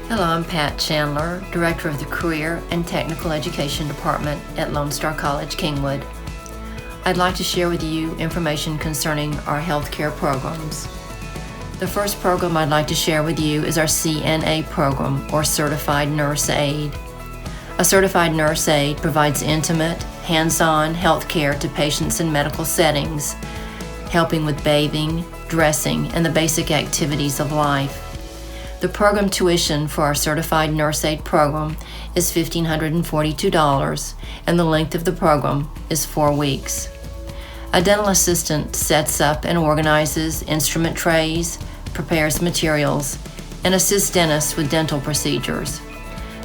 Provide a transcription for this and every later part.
Hello, I'm Pat Chandler, Director of the Career and Technical Education Department at Lone Star College-Kingwood. I'd like to share with you information concerning our healthcare programs. The first program I'd like to share with you is our CNA program, or Certified Nurse Aide. A Certified Nurse Aide provides intimate, hands-on health care to patients in medical settings, helping with bathing, dressing, and the basic activities of life. The program tuition for our Certified Nurse Aide program is $1,542, and the length of the program is 4 weeks. A dental assistant sets up and organizes instrument trays, prepares materials, and assists dentists with dental procedures.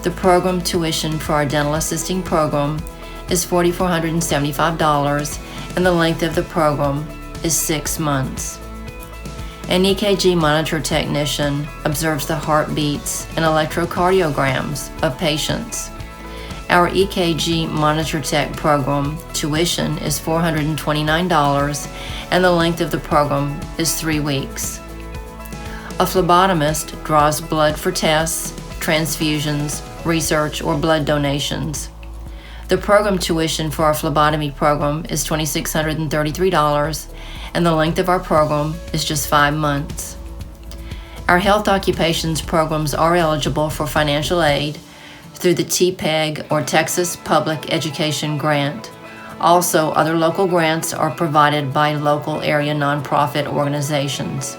The program tuition for our dental assisting program is $4,475, and the length of the program is 6 months. An EKG Monitor Technician observes the heartbeats and electrocardiograms of patients. Our EKG Monitor Tech program tuition is $429, and the length of the program is 3 weeks. A phlebotomist draws blood for tests, transfusions, research, or blood donations. The program tuition for our phlebotomy program is $2,633, and the length of our program is just 5 months. Our health occupations programs are eligible for financial aid through the TPEG or Texas Public Education Grant. Also, other local grants are provided by local area nonprofit organizations.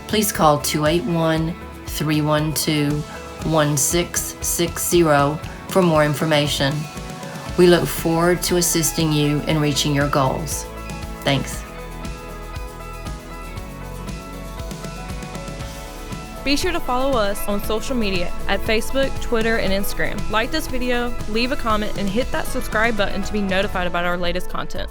Please call 281-312-1660 for more information. We look forward to assisting you in reaching your goals. Thanks. Be sure to follow us on social media at Facebook, Twitter, and Instagram. Like this video, leave a comment, and hit that subscribe button to be notified about our latest content.